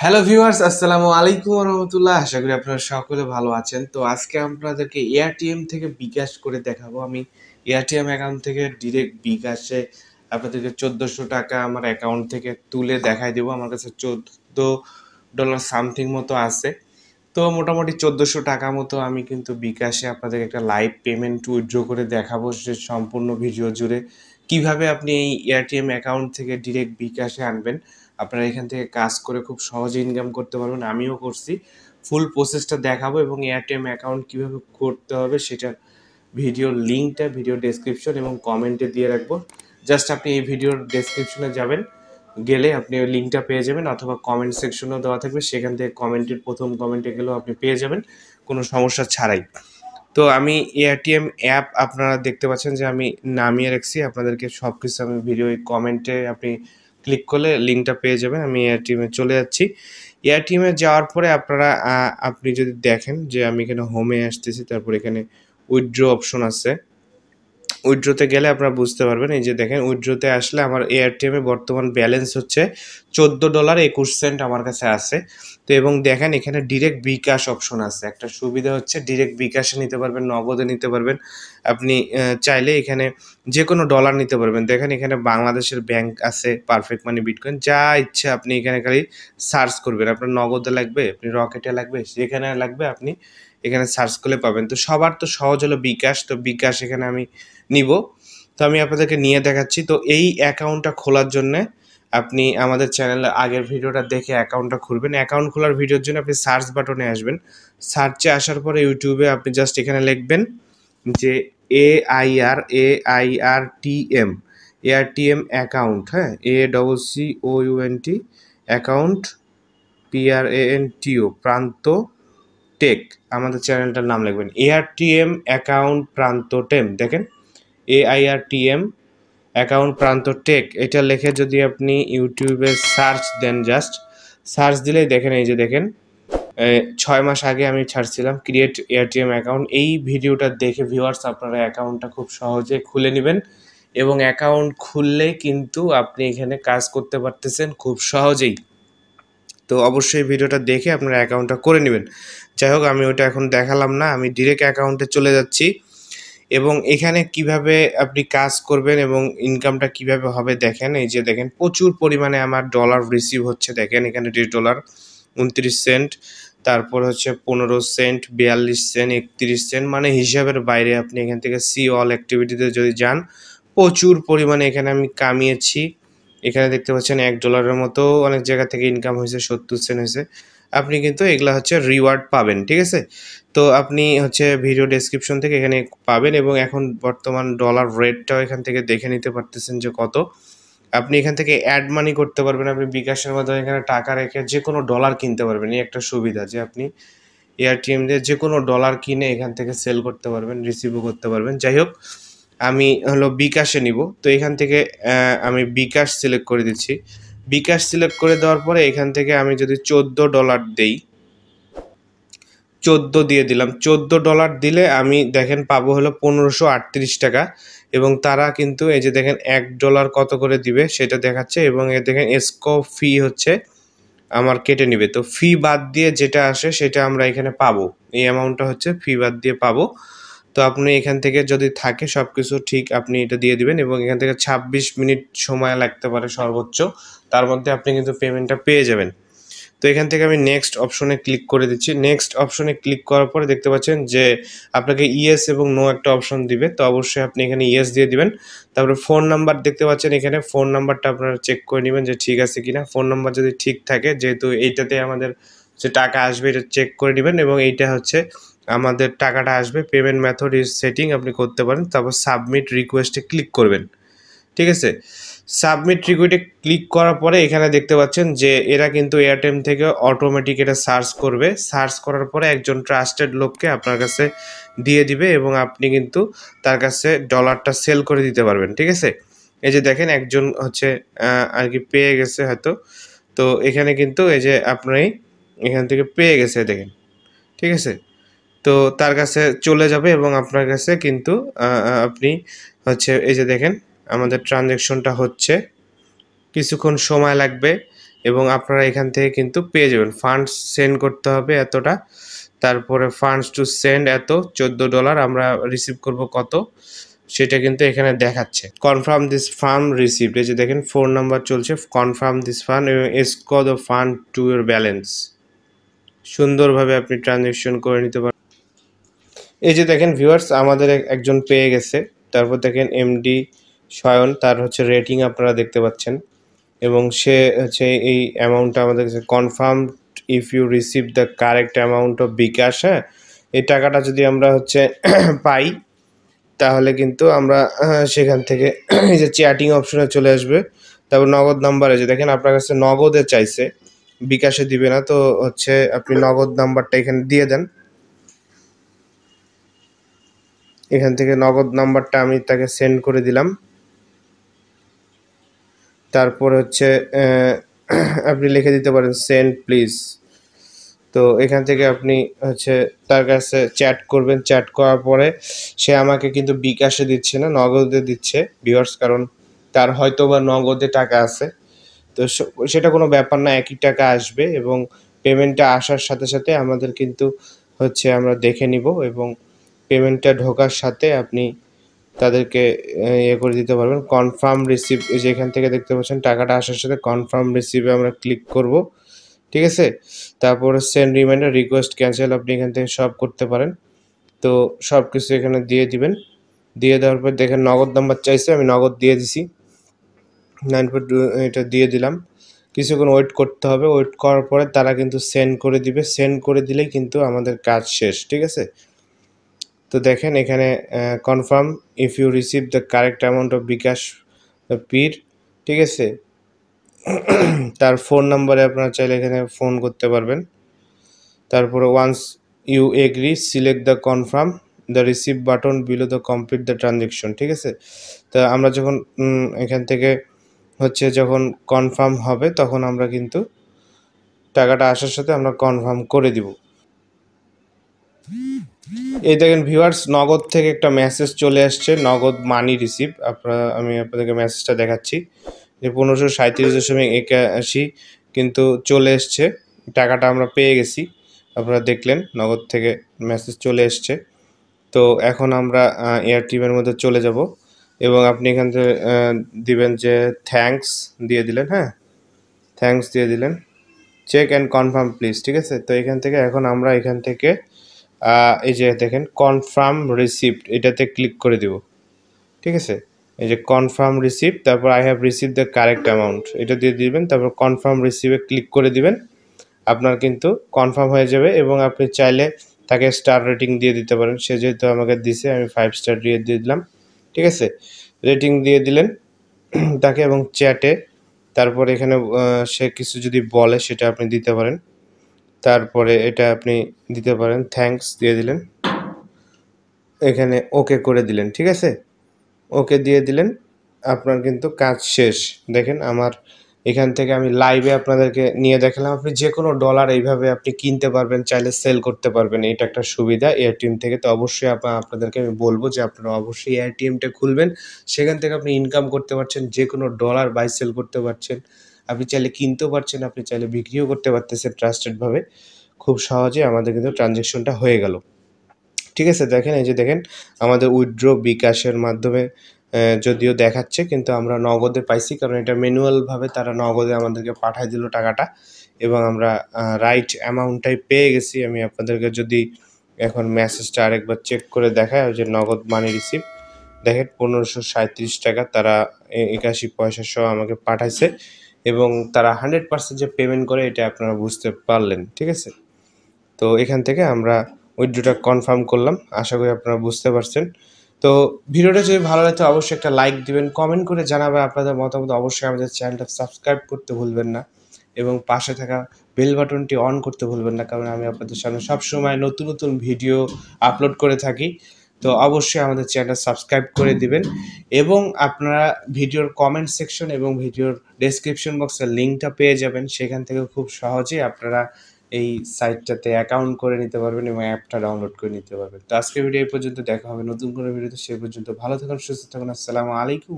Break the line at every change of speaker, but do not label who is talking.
Hello viewers, আসসালামু আলাইকুম ওয়া রাহমাতুল্লাহ। আশা করি আপনারা সকলে ভালো আছেন। তো আজকে আপনাদেরকে এয়ারটিএম থেকে বিকাশ করে দেখাবো। আমি এয়ারটিএম অ্যাকাউন্ট থেকে ডিরেক্ট বিকাশে আপনাদেরকে ১৪০০ টাকা আমার অ্যাকাউন্ট থেকে তুলে দেখাই দেবো। আমার কাছে $14 সামথিং মতো আছে। তো মোটামুটি ১৪০০ টাকা মতো আমি কিন্তু বিকাশে আপনাদের একটা লাইভ পেমেন্ট উইথড্র করে দেখাবো, সে সম্পূর্ণ ভিডিও জুড়ে কিভাবে আপনি এই এয়ারটিএম অ্যাকাউন্ট থেকে ডিরেক্ট বিকাশে আনবেন। আপনারা এখান থেকে কাজ করে খুব সহজে ইনকাম করতে পারবেন। আমিও করছি, ফুল প্রসেসটা দেখাবো এবং এয়ারটিএম অ্যাকাউন্ট কীভাবে করতে হবে সেটার ভিডিওর লিঙ্কটা ভিডিও ডেসক্রিপশন এবং কমেন্টে দিয়ে রাখবো। জাস্ট আপনি এই ভিডিওর ডেসক্রিপশনে যাবেন, গেলে আপনি ওই লিঙ্কটা পেয়ে যাবেন, অথবা কমেন্ট সেকশনেও দেওয়া থাকবে, সেখান থেকে কমেন্টের প্রথম কমেন্টে গেলেও আপনি পেয়ে যাবেন কোনো সমস্যা ছাড়াই। তো আমি এআরটিএম অ্যাপ আপনারা দেখতে পাচ্ছেন যে আমি নামিয়ে রাখছি, আপনাদেরকে সব কিছু আমি ভিডিও কমেন্টে আপনি ক্লিক করলে লিঙ্কটা পেয়ে যাবেন। আমি এআরটিএমে চলে যাচ্ছি। এআরটিএমে যাওয়ার পরে আপনি যদি দেখেন যে আমি এখানে হোমে আসতেছি, তারপর এখানে উইথড্র অপশন আছে। উইথড্রোতে গেলে আপনারা বুঝতে পারবেন। এই যে দেখেন, উইথড্রোতে আসলে আমার এয়ারটিএমে বর্তমান ব্যালেন্স হচ্ছে $14.21 আমার কাছে আছে। তো এবং দেখেন এখানে ডিরেক্ট বিকাশ অপশন আছে। একটা সুবিধা হচ্ছে ডিরেক্ট বিকাশে নিতে পারবেন, নগদে নিতে পারবেন। আপনি চাইলে এখানে যে কোনো ডলার নিতে পারবেন। দেখেন এখানে বাংলাদেশের ব্যাংক আছে, পারফেক্ট মানি, বিটকয়েন, যা ইচ্ছে আপনি এখানে খালি সার্চ করবেন। আপনার নগদে লাগবে, আপনি রকেটে লাগবে, যেখানে লাগবে আপনি এখানে সার্চ করলে পাবেন। তো সবার তো সহজ হলো বিকাশ, তো বিকাশ এখানে আমি নিব। তো আমি আপনাদেরকে নিয়ে দেখাচ্ছি। তো এই অ্যাকাউন্টটা খোলার জন্যে আপনি আমাদের চ্যানেলের আগের ভিডিওটা দেখে অ্যাকাউন্টটা খুলবেন। অ্যাকাউন্ট খোলার ভিডিওর জন্য আপনি সার্চ বাটনে আসবেন। সার্চে আসার পরে ইউটিউবে আপনি জাস্ট এখানে লিখবেন যে AIRTM এয়ারটিএম অ্যাকাউন্ট, হ্যাঁ, ACCOUNT অ্যাকাউন্ট, PRANTO প্রান্ত টেক, আমাদের চ্যানেলটার নাম লিখবেন এয়ারটিএম অ্যাকাউন্ট প্রান্ত টেম। দেখেন AIRTM অ্যাকাউন্ট প্রান্ত টেক, এটা লিখে যদি আপনি ইউটিউবে সার্চ দেন, জাস্ট সার্চ দিলেই দেখেন, এই যে দেখেন 6 মাস আগে আমি ছাড়ছিলাম ক্রিয়েট এয়ারটিএম অ্যাকাউন্ট। এই ভিডিওটা দেখে ভিউয়ার্স আপনারা অ্যাকাউন্টটা খুব সহজে খুলে নেবেন এবং অ্যাকাউন্ট খুললেই কিন্তু আপনি এখানে কাজ করতে পারতেছেন খুব সহজেই। তো অবশ্যই ভিডিওটা দেখে আপনারা অ্যাকাউন্টটা করে নেবেন। যাই হোক, আমি ওটা এখন দেখালাম না, আমি ডিরেক্ট অ্যাকাউন্টে চলে যাচ্ছি এবং এখানে কিভাবে আপনি কাজ করবেন এবং ইনকামটা কিভাবে হবে দেখেন। এই যে দেখেন প্রচুর পরিমাণে আমার ডলার রিসিভ হচ্ছে। দেখেন এখানে $20, 29 সেন্ট, তারপর হচ্ছে 15 সেন্ট, 42 সেন্ট, 31 সেন্ট, মানে হিসাবের বাইরে। আপনি এখান থেকে সি অল অ্যাক্টিভিটিতে যদি যান, প্রচুর পরিমাণে এখানে আমি কামিয়েছি। এখানে দেখতে পাচ্ছেন $1 মতো অনেক জায়গা থেকে ইনকাম হয়েছে, 70 সেন্ট হয়েছে। আপনি কিন্তু এগুলা হচ্ছে রিওয়ার্ড পাবেন, ঠিক আছে? তো আপনি হচ্ছে ভিডিও ডেসক্রিপশন থেকে এখানে পাবেন এবং এখন বর্তমান ডলার রেটটাও এখান থেকে দেখে নিতে পারতেছেন যে কত। আপনি এখান থেকে অ্যাড মানি করতে পারবেন। আপনি বিকাশের মাধ্যমে এখানে টাকা রেখে যে কোনো ডলার কিনতে পারবেন। এই একটা সুবিধা যে আপনি এয়ারটিএম দিয়ে যে কোনো ডলার কিনে এখান থেকে সেল করতে পারবেন, রিসিভও করতে পারবেন। যাই হোক, আমি হলো বিকাশে নিব। তো এখান থেকে আমি বিকাশ সিলেক্ট করে দিচ্ছি। বিকাশ সিলেক্ট করে দেওয়ার পরে এখান থেকে আমি যদি $14 দেই, 14 দিয়ে দিলাম। $14 দিলে আমি দেখেন পাবো হলো 1538 টাকা এবং তারা কিন্তু এই যে দেখেন $1 কত করে দিবে সেটা দেখাচ্ছে এবং এ দেখেন স্কোপ ফি হচ্ছে আমার কেটে নিবে। তো ফি বাদ দিয়ে যেটা আসে সেটা আমরা এখানে পাবো। এই অ্যামাউন্টটা হচ্ছে ফি বাদ দিয়ে পাবো। তো আপনি এখান থেকে যদি থাকে সব কিছু ঠিক, আপনি এটা দিয়ে দিবেন এবং এখান থেকে 26 মিনিট সময় লাগতে পারে সর্বোচ্চ, তার মধ্যে আপনি কিন্তু পেমেন্টটা পেয়ে যাবেন। তো এখান থেকে আমি নেক্সট অপশনে ক্লিক করে দিচ্ছি। নেক্সট অপশনে ক্লিক করার পরে দেখতে পাচ্ছেন যে আপনাকে ইয়েস এবং নো একটা অপশন দিবে। তো অবশ্যই আপনি এখানে ইয়েস দিয়ে দিবেন। তারপরে ফোন নাম্বার দেখতে পাচ্ছেন, এখানে ফোন নাম্বারটা আপনারা চেক করে নেবেন যে ঠিক আছে কিনা। ফোন নাম্বার যদি ঠিক থাকে, যেহেতু এইটাতে আমাদের যে টাকা আসবে এটা চেক করে নেবেন এবং এইটা হচ্ছে আমাদের টাকাটা আসবে। পেমেন্ট মেথড ইজ সেটিং আপনি করতে পারেন। তারপর সাবমিট রিকোয়েস্টে ক্লিক করবেন, ঠিক আছে? সাবমিট রিকোয়েস্টে ক্লিক করার পরে এখানে দেখতে পাচ্ছেন যে এরা কিন্তু এয়ারটেম থেকে অটোমেটিক এটা সার্চ করবে। সার্চ করার পরে একজন ট্রাস্টেড লোককে আপনার কাছে দিয়ে দিবে এবং আপনি কিন্তু তার কাছে ডলারটা সেল করে দিতে পারবেন, ঠিক আছে? এই যে দেখেন একজন হচ্ছে আর কি পেয়ে গেছে হয়তো। তো এখানে কিন্তু এই যে আপনি এখান থেকে পেয়ে গেছে দেখেন, ঠিক আছে? তো তার কাছে চলে যাবে এবং আপনার কাছে কিন্তু আপনি হচ্ছে এই যে দেখেন আমাদের ট্রানজ্যাকশনটা হচ্ছে, কিছুক্ষণ সময় লাগবে এবং আপনারা এখান থেকে কিন্তু পেয়ে যাবেন। ফান্ডস সেন্ড করতে হবে এতটা, তারপরে ফান্ডস টু সেন্ড এত $14, আমরা রিসিভ করব কত সেটা কিন্তু এখানে দেখাচ্ছে। কনফার্ম দিস ফান্ড রিসিভড, এই যে দেখেন 4 নাম্বার চলছে, কনফার্ম দিস ফান্ড এবং Essco the fund to your balance. সুন্দরভাবে আপনি ট্রানজ্যাকশন করে নিতে পারেন। এই যে দেখেন ভিউয়ার্স, আমাদের একজন পেয়ে গেছে। তারপর দেখেন এমডি স্বয়ন, তার হচ্ছে রেটিং আপনারা দেখতে পাচ্ছেন এবং সে হচ্ছে এই অ্যামাউন্টটা আমাদের কাছে confirm if you receive the correct amount of bKash. হ্যাঁ, এই টাকাটা যদি আমরা হচ্ছে পাই তাহলে কিন্তু আমরা সেখান থেকে এই যে চ্যাটিং অপশনে চলে আসবে। তারপর নগদ নাম্বারে যে দেখেন আপনার কাছে নগদে চাইছে, বিকাশে দিবে না, তো হচ্ছে আপনি নগদ নাম্বারটা এখানে দিয়ে দেন। এখান থেকে নগদ নাম্বারটা আমি তাকে সেন্ড করে দিলাম। তারপর হচ্ছে আপনি লিখে দিতে পারেন সেন্ড প্লিজ। তো এখান থেকে আপনি হচ্ছে তার কাছে চ্যাট করবেন, চ্যাট করার পরে সে আমাকে কিন্তু বিকাশে দিচ্ছে না, নগদে দিচ্ছে ভিউয়ার্স, কারণ তার হয়তো বা নগদে টাকা আছে। তো সেটা কোনো ব্যাপার না, একই টাকা আসবে এবং পেমেন্টটা আসার সাথে সাথে আমাদের কিন্তু হচ্ছে আমরা দেখে নিব এবং পেমেন্টটা ঢোকার সাথে আপনি তাদেরকে ইয়ে করে দিতে পারবেন। কনফার্ম রিসিভ, এই যে এখান থেকে দেখতে পাচ্ছেন টাকাটা আসার সাথে কনফার্ম রিসিভে আমরা ক্লিক করব, ঠিক আছে। তারপরে সেন্ড রিমাইন্ডার, রিকোয়েস্ট, ক্যান্সেল, আপনি এখান থেকে সব করতে পারেন। তো সব কিছু এখানে দিয়ে দিবেন। দিয়ে দেওয়ার পর দেখেন নগদ নাম্বার চাইছে, আমি নগদ দিয়ে দিছি 9.2, এটা দিয়ে দিলাম। কিছুক্ষণ ওয়েট করতে হবে, ওয়েট করার পরে তারা কিন্তু সেন্ড করে দিবে। সেন্ড করে দিলেই কিন্তু আমাদের কাজ শেষ, ঠিক আছে। তো দেখেন এখানে confirm if you receive the correct amount of bKash পির, ঠিক আছে। তার ফোন নাম্বারে আপনারা চাইলে এখানে ফোন করতে পারবেন। তারপরে once you agree select the confirm the receive button below the complete the transaction, ঠিক আছে। তা আমরা যখন এখান থেকে হচ্ছে যখন কনফার্ম হবে তখন আমরা কিন্তু টাকাটা আসার সাথে আমরা কনফার্ম করে দিব। এই দেখেন ভিউয়ার্স, নগদ থেকে একটা মেসেজ চলে আসছে, নগদ মানি রিসিভ। আমি আপনাদেরকে মেসেজটা দেখাচ্ছি যে 1537.81 কিন্তু চলে এসছে, টাকাটা আমরা পেয়ে গেছি। আপনারা দেখলেন নগদ থেকে মেসেজ চলে এসছে। তো এখন আমরা এয়ারটিমের মধ্যে চলে যাব এবং আপনি এখান থেকে দিবেন যে থ্যাঙ্কস দিয়ে দিলেন, হ্যাঁ থ্যাঙ্কস দিয়ে দিলেন, চেক অ্যান্ড কনফার্ম প্লিজ, ঠিক আছে। তো এখান থেকে এখন আমরা এখান থেকে এই যে দেখেন কনফার্ম রিসিপ্ট, এটাতে ক্লিক করে দিব, ঠিক আছে। এই যে কনফার্ম রিসিপ্ট, তারপর I have receive the correct amount, এটা দিয়ে দিবেন। তারপর কনফার্ম রিসিভে ক্লিক করে দিবেন, আপনার কিন্তু কনফার্ম হয়ে যাবে। এবং আপনি চাইলে তাকে স্টার রেটিং দিয়ে দিতে পারেন। সে যেহেতু আমাকে দিছে, আমি 5 স্টার দিয়ে দিলাম, ঠিক আছে। রেটিং দিয়ে দিলেন তাকে এবং চ্যাটে, তারপর এখানে সে কিছু যদি বলে সেটা আপনি দিতে পারেন। তারপরে এটা আপনি দিতে পারেন, থ্যাঙ্কস দিয়ে দিলেন, এখানে ওকে করে দিলেন, ঠিক আছে। ওকে দিয়ে দিলেন, আপনার কিন্তু কাজ শেষ। দেখেন আমার এখান থেকে আমি লাইভে আপনাদেরকে নিয়ে দেখালাম। আপনি যে কোনো ডলার এইভাবে আপনি কিনতে পারবেন, চাইলে সেল করতে পারবেন, এটা একটা সুবিধা এয়ারটিএম থেকে। তো অবশ্যই আপনাদেরকে আমি বলবো যে আপনারা অবশ্যই এয়ারটিএমটা খুলবেন, সেখান থেকে আপনি ইনকাম করতে পারছেন, যে কোনো ডলার বাই সেল করতে পারছেন, আপনি চাইলে কিনতেও পারছেন, আপনি চাইলে বিক্রিও করতে পারতেছেন ট্রাস্টেডভাবে। খুব সহজে আমাদের কিন্তু ট্রানজ্যাকশনটা হয়ে গেল, ঠিক আছে। দেখেন এই যে দেখেন আমাদের উইথড্র বিকাশের মাধ্যমে যদিও দেখাচ্ছে, কিন্তু আমরা নগদে পাইছি, কারণ এটা ম্যানুয়ালভাবে তারা নগদে আমাদেরকে পাঠায় দিল টাকাটা এবং আমরা রাইট অ্যামাউন্টটাই পেয়ে গেছি। আমি আপনাদেরকে যদি এখন মেসেজটা আরেকবার চেক করে দেখায়, যে নগদ মানি রিসিভ, দেখেন 1537 টাকা তারা 81 পয়সা সহ আমাকে পাঠাইছে এবং তারা 100% যে পেমেন্ট করে এটা আপনারা বুঝতে পারলেন, ঠিক আছে। তো এখান থেকে আমরা উইথড্রটা কনফার্ম করলাম, আশা করি আপনারা বুঝতে পারছেন। তো ভিডিওটা যদি ভালো লাগে অবশ্যই একটা লাইক দিবেন, কমেন্ট করে জানাবেন আপনাদের মতামত। অবশ্যই আমাদের চ্যানেলটা সাবস্ক্রাইব করতে ভুলবেন না এবং পাশে থাকা বেল বাটনটি অন করতে ভুলবেন না, কারণ আমি আপনাদের সামনে সবসময় নতুন নতুন ভিডিও আপলোড করে থাকি। তো অবশ্যই আমাদের চ্যানেলটা সাবস্ক্রাইব করে দিবেন এবং আপনারা ভিডিওর কমেন্ট সেকশন এবং ভিডিওর ডেসক্রিপশন বক্সের লিঙ্কটা পেয়ে যাবেন, সেখান থেকে খুব সহজেই আপনারা এই সাইটটাতে অ্যাকাউন্ট করে নিতে পারবেন এবং অ্যাপটা ডাউনলোড করে নিতে পারবেন। তো আজকের ভিডিও এই পর্যন্ত, দেখা হবে নতুন কোনো ভিডিওতে। সে পর্যন্ত ভালো থাকুন, সুস্থ থাকুন। আসসালামু আলাইকুম।